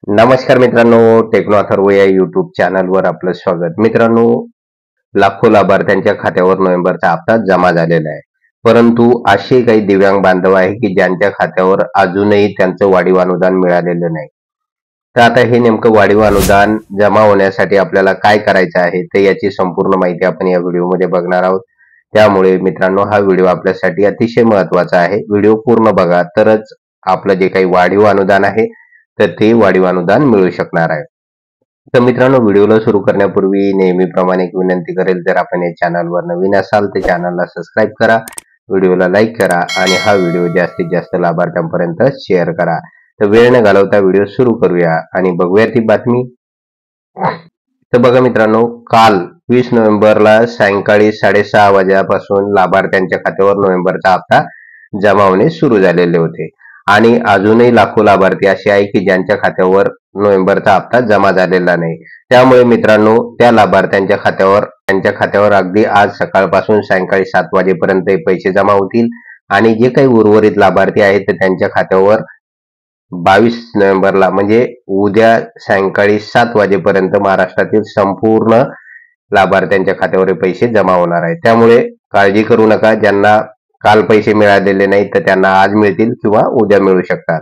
नमस्कार मित्रांनो, टेक्नो अथर्व या युट्यूब चॅनलवर आपलं स्वागत. मित्रांनो, लाखो लाभार्थ्यांच्या खात्यावर नोव्हेंबरचा हप्ता जमा झालेला आहे. परंतु असे काही दिव्यांग बांधव आहे की ज्यांच्या खात्यावर अजूनही त्यांचं वाढीव अनुदान मिळालेलं नाही. तर आता हे नेमकं वाढीव अनुदान जमा होण्यासाठी आपल्याला काय करायचं आहे, तर याची संपूर्ण माहिती आपण या व्हिडिओमध्ये बघणार आहोत. त्यामुळे मित्रांनो, हा व्हिडिओ आपल्यासाठी अतिशय महत्त्वाचा आहे. व्हिडिओ पूर्ण बघा, तरच आपलं जे काही वाढीव अनुदान आहे तर ते वाढीव अनुदान मिळू शकणार आहे. तर मित्रांनो, व्हिडिओला सुरू करण्यापूर्वी नेहमीप्रमाणे एक विनंती करेल, जर आपण या चॅनलवर नवीन असाल तर चॅनलला सबस्क्राईब करा, व्हिडिओला लाईक करा आणि हा व्हिडिओ जास्तीत जास्त लाभार्थ्यांपर्यंत शेअर करा. तर वेळ न घालवता व्हिडिओ सुरू करूया आणि बघूया ती बातमी. तर बघा मित्रांनो, काल 20 नोव्हेंबरला सायंकाळी 6:30 वाजल्यापासून लाभार्थ्यांच्या खात्यावर नोव्हेंबरचा हप्ता जमा होणे सुरू झालेले होते आणि अजूनही लाखो लाभार्थी असे आहे की ज्यांच्या खात्यावर नोव्हेंबरचा हप्ता जमा झालेला नाही. त्यामुळे मित्रांनो, त्या लाभार्थ्यांच्या खात्यावर अगदी आज सकाळपासून सायंकाळी 7 वाजेपर्यंत पैसे जमा होतील आणि जे काही उर्वरित लाभार्थी आहेत तर त्यांच्या खात्यावर 22 नोव्हेंबरला म्हणजे उद्या सायंकाळी 7 वाजेपर्यंत महाराष्ट्रातील संपूर्ण लाभार्थ्यांच्या खात्यावर पैसे जमा होणार आहेत. त्यामुळे काळजी करू नका. ज्यांना काल पैसे मिळालेले नाहीत तर त्यांना आज मिळतील किंवा उद्या मिळू शकतात,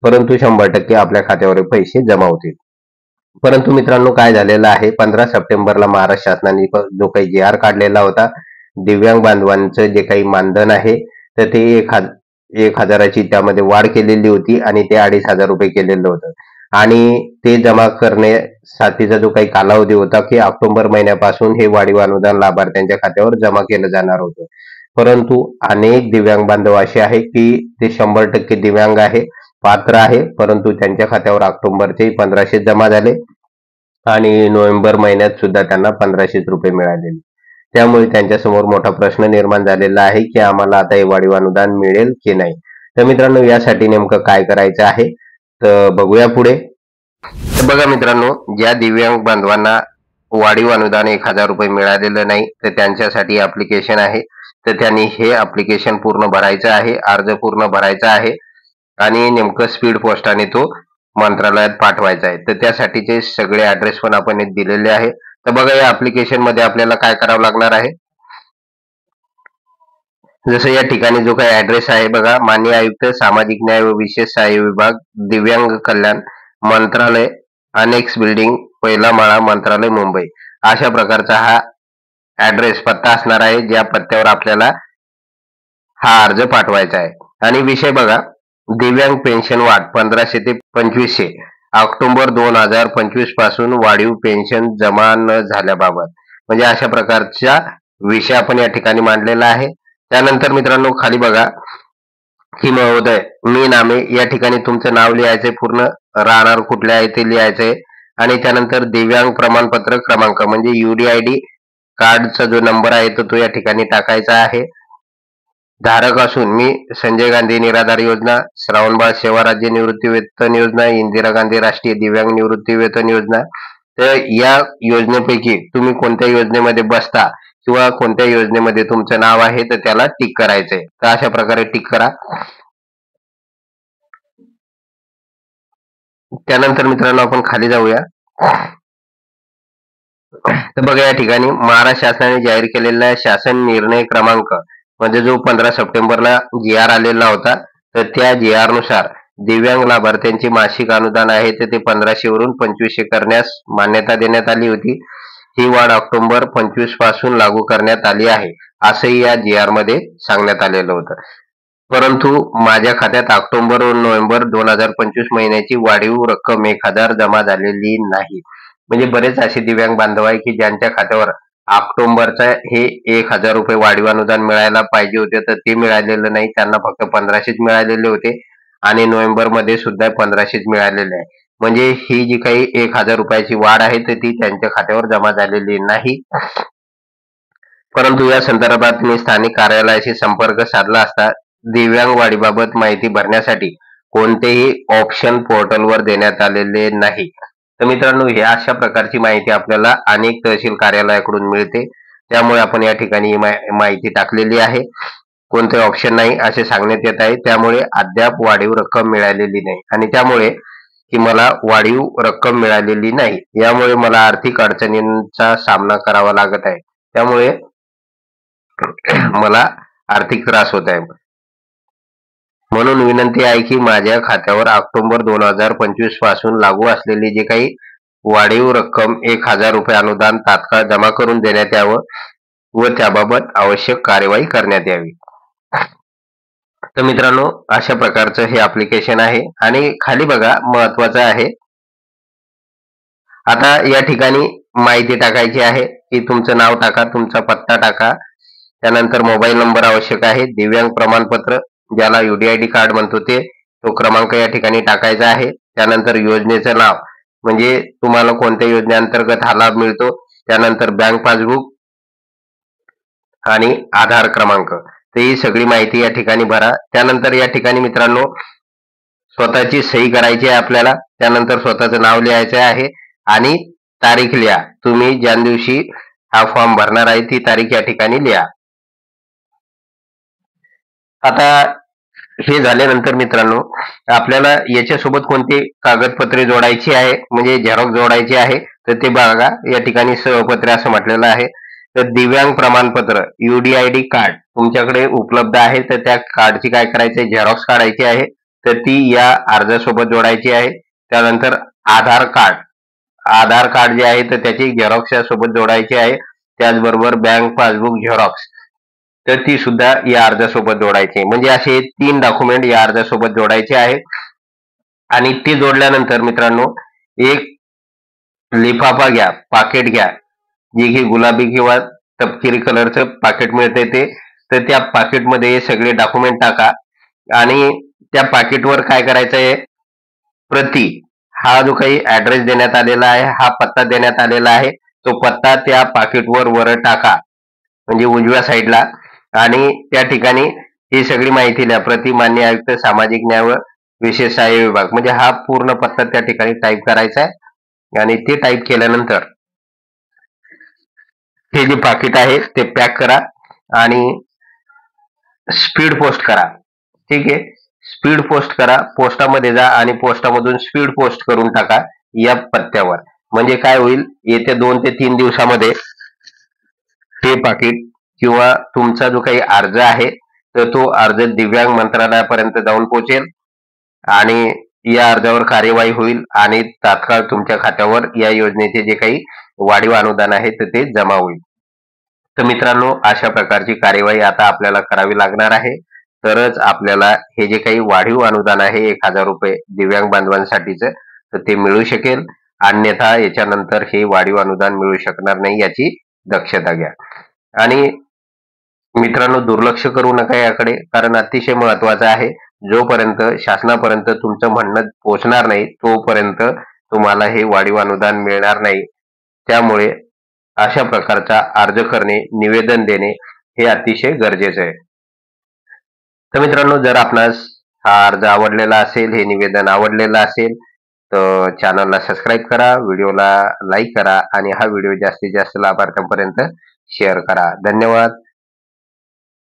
परंतु 100% आपल्या खात्यावर पैसे जमा होतील. परंतु मित्रांनो, काय झालेलं आहे, 15 सप्टेंबरला महाराष्ट्र शासनाने जो काही जी.आर. काढलेला होता, दिव्यांग बांधवांचं जे काही मानधन आहे तर ते 1,000ची त्यामध्ये वाढ केलेली होती आणि ते 2,500 रुपये केलेलं होतं आणि ते जमा करण्यासाठीचा जो काही कालावधी होता की ऑक्टोबर महिन्यापासून हे वाढीव अनुदान लाभार्थ्यांच्या खात्यावर जमा केलं जाणार होतं. परंतु अनेक दिव्यांग बांधव असे आहे की ते 100% दिव्यांग आहे, पात्र आहे, परंतु त्यांच्या खात्यावर ऑक्टोबरचे 1500 जमा झाले आणि नोव्हेंबर महिन्यात सुद्धा त्यांना 1500 रुपये मिळालेले. त्यामुळे त्यांच्यासमोर मोठा प्रश्न निर्माण झालेला आहे की आम्हाला आता हे वाढीव अनुदान मिळेल की नाही. तर मित्रांनो, यासाठी नेमकं काय करायचं आहे तर बघूया पुढे. तर बघा मित्रांनो, ज्या दिव्यांग बांधवांना वाढीव अनुदान 1,000 रुपये मिळालेलं नाही तर त्यांच्यासाठी ऍप्लिकेशन आहे. तर त्यांनी हे ऍप्लिकेशन पूर्ण भरायचं आहे, अर्ज पूर्ण भरायचा आहे आणि नेमकं स्पीड पोस्टाने तो मंत्रालयात पाठवायचा आहे. तर त्यासाठीचे सगळे ऍड्रेस पण आपण दिलेले आहे. तर बघा, या ऍप्लिकेशन मध्ये आपल्याला काय करावं लागणार आहे. जसं या ठिकाणी जो काही ऍड्रेस आहे बघा, माननीय आयुक्त सामाजिक न्याय व विशेष सहाय्य विभाग, दिव्यांग कल्याण मंत्रालय, अनेक्स बिल्डिंग, पहिला माळा, मंत्रालय, मुंबई, अशा प्रकारचा हा ऍड्रेस पत्ता असणार आहे, ज्या पत्त्यावर आपल्याला हा अर्ज पाठवायचा आहे. आणि विषय बघा, दिव्यांग पेन्शन वाढ 1500 ते 2500 ऑक्टोबर 2025 पासून वाढीव पेन्शन जमा न झाल्याबाबत, म्हणजे अशा प्रकारचा विषय आपण या ठिकाणी मांडलेला आहे. त्यानंतर मित्रांनो, खाली बघा की महोदय मी नामे, या ठिकाणी तुमचं नाव लिहायचंय, पूर्ण राहणार कुठले आहे ते लिहायचंय आणि त्यानंतर दिव्यांग प्रमाणपत्र क्रमांक म्हणजे UDID कार्डचा जो नंबर आहे तो या ठिकाणी टाकायचा आहे. धारक असून मी संजय गांधी निराधार योजना, श्रावणबाळ सेवा राज्य निवृत्ती वेतन योजना, इंदिरा गांधी राष्ट्रीय दिव्यांग निवृत्ती वेतन योजना, तर या योजनेपैकी तुम्ही कोणत्या योजनेमध्ये बसता किंवा कोणत्या योजनेमध्ये तुमचं नाव आहे तर त्याला टिक करायचंय. तर अशा प्रकारे टिक करा. त्यानंतर मित्रांनो, आपण खाली जाऊया. तर बघा, या ठिकाणी महाराष्ट्र शासनाने जाहीर केलेला शासन निर्णय क्रमांक म्हणजे जो 15 सप्टेंबरला जी.आर. आलेला होता, तर त्या जी.आर. नुसार दिव्यांग लाभार्थ्यांचे मासिक अनुदान आहे तर ते 1500 वरून 2500 करण्यास मान्यता देण्यात आली होती. ही वाढ ऑक्टोबर 25 पासून लागू करण्यात आली आहे, असंही या जी.आर. मध्ये सांगण्यात आलेलं होतं. परंतु माझ्या खात्यात ऑक्टोबर व नोव्हेंबर 2025 महिन्याची वाढीव रक्कम 1000 जमा झालेली नाही. म्हणजे बरेच असे दिव्यांग बांधव आहे की ज्यांच्या खात्यावर ऑक्टोबरचा हे 1000 रुपये वाढीव अनुदान मिळायला पाहिजे होते तर ते मिळालेलं नाही. त्यांना फक्त 1500 मिळालेले होते आणि नोव्हेंबर मध्ये सुद्धा 1500 मिळालेले आहे. म्हणजे ही जी काही 1000 रुपयाची वाढ आहे तर ती त्यांच्या खात्यावर जमा झालेली नाही. परंतु या संदर्भात मी स्थानिक कार्यालयाशी संपर्क साधला असता दिव्यांग वाढीबाबत माहिती भरण्यासाठी कोणतेही ऑप्शन पोर्टलवर देण्यात आलेले नाही. तर मित्रांनो, ही अशा प्रकारची माहिती आपल्याला अनेक तहसील कार्यालयाकडून मिळते. त्यामुळे आपण या ठिकाणी माहिती टाकलेली आहे. कोणते ऑप्शन नाही असे सांगण्यात येत आहे. त्यामुळे अद्याप वाढीव रक्कम मिळालेली नाही आणि त्यामुळे की मला वाढीव रक्कम मिळालेली नाही, यामुळे मला आर्थिक अडचणींचा सामना करावा लागत आहे. त्यामुळे मला आर्थिक त्रास होत आहे. म्हणून विनंती आहे की माझ्या खात्यावर ऑक्टोबर 2025 पासून लागू असलेली जे काही वाढीव रक्कम 1,000 रुपये अनुदान तात्काळ जमा करून देण्यात यावं व त्याबाबत आवश्यक कार्यवाही करण्यात यावी. तर मित्रांनो, अशा प्रकारचं हे ऍप्लिकेशन आहे आणि खाली बघा महत्वाचं आहे. आता या ठिकाणी माहिती टाकायची आहे की तुमचं नाव टाका, तुमचा पत्ता टाका, त्यानंतर मोबाईल नंबर आवश्यक आहे, दिव्यांग प्रमाणपत्र ज्याला UDID कार्ड म्हणतो तो क्रमांक या ठिकाणी टाकायचा आहे. त्यानंतर योजनेचं नाव म्हणजे तुम्हाला कोणत्या योजनेअंतर्गत हा लाभ मिळतो, त्यानंतर बँक पासबुक आणि आधार क्रमांक, तर ही सगळी माहिती या ठिकाणी भरा. त्यानंतर या ठिकाणी मित्रांनो स्वतःची सही करायची आहे आपल्याला, त्यानंतर स्वतःचं नाव लिहायचं आहे आणि तारीख लिहा. तुम्ही ज्या दिवशी हा फॉर्म भरणार आहे ती तारीख या ठिकाणी लिहा. आता हे झाल्यानंतर मित्रांनो आपल्याला याच्यासोबत कोणती कागदपत्रे जोडायची आहे म्हणजे झेरॉक्स जोडायची आहे, तर ते बघा या ठिकाणी सहपत्रे असं म्हटलेलं आहे. तर दिव्यांग प्रमाणपत्र UDID कार्ड तुमच्याकडे उपलब्ध आहे, तर त्या कार्डची काय करायची, झेरॉक्स काढायची आहे, तर ती या अर्जासोबत जोडायची आहे. त्यानंतर आधार कार्ड जे आहे तर त्याची झेरॉक्स यासोबत जोडायची आहे. त्याचबरोबर बँक पासबुक झेरॉक्स तर ती सुद्धा या अर्जासोबत जोडायची. म्हणजे असे 3 डॉक्युमेंट या अर्जासोबत जोडायचे आहे. आणि ते जोडल्यानंतर मित्रांनो एक लिफाफा घ्या, पाकिट घ्या, जे की गुलाबी किंवा तपकिरी कलरचं पाकिट मिळते ते, तर त्या पाकिटमध्ये हे सगळे डॉक्युमेंट टाका. आणि त्या पाकिटवर काय करायचं आहे, प्रति हा जो काही ऍड्रेस देण्यात आलेला आहे, हा पत्ता देण्यात आलेला आहे, तो पत्ता त्या पाकिटवर वर टाका म्हणजे उजव्या साईडला. आणि त्या ठिकाणी ही सगळी माहिती लिहा, प्रति मान्य आयुक्त सामाजिक न्याय व विशेष सहाय्य विभाग, म्हणजे हा पूर्ण पत्ता त्या ठिकाणी टाईप करायचा आहे. आणि ते टाईप केल्यानंतर हे जे पाकिट आहे ते पॅक करा आणि स्पीड पोस्ट करा. ठीक आहे, स्पीड पोस्ट करा, पोस्टामध्ये जा आणि पोस्टामधून स्पीड पोस्ट करून टाका या पत्त्यावर. म्हणजे काय होईल, येत्या 2 ते 3 दिवसामध्ये हे पाकिट किंवा तुमचा जो काही अर्ज आहे तर तो अर्ज दिव्यांग मंत्रालयापर्यंत जाऊन पोहोचेल आणि या अर्जावर कार्यवाही होईल आणि तात्काळ तुमच्या खात्यावर या योजनेचे जे काही वाढीव अनुदान आहे तर ते जमा होईल. तर मित्रांनो अशा प्रकारची कार्यवाही आता आपल्याला करावी लागणार आहे, तरच आपल्याला हे जे काही वाढीव अनुदान आहे 1,000 रुपये दिव्यांग बांधवांसाठीच तर ते मिळू शकेल. अन्यथा याच्यानंतर हे वाढीव अनुदान मिळू शकणार नाही, याची दक्षता घ्या. आणि मित्रांनो दुर्लक्ष करू नका याकडे, कारण अतिशय महत्वाचं आहे. जोपर्यंत शासनापर्यंत तुमचं म्हणणं पोहोचणार नाही तोपर्यंत तुम्हाला हे वाढीव अनुदान मिळणार नाही. त्यामुळे अशा प्रकारचा अर्ज करणे, निवेदन देणे हे अतिशय गरजेचं आहे. तर मित्रांनो जर आपणास हा अर्ज आवडलेला असेल, हे निवेदन आवडलेलं असेल तर चॅनलला सबस्क्राईब करा, व्हिडिओला लाईक करा आणि हा व्हिडिओ जास्तीत जास्त लाभार्थ्यांपर्यंत शेअर करा. धन्यवाद.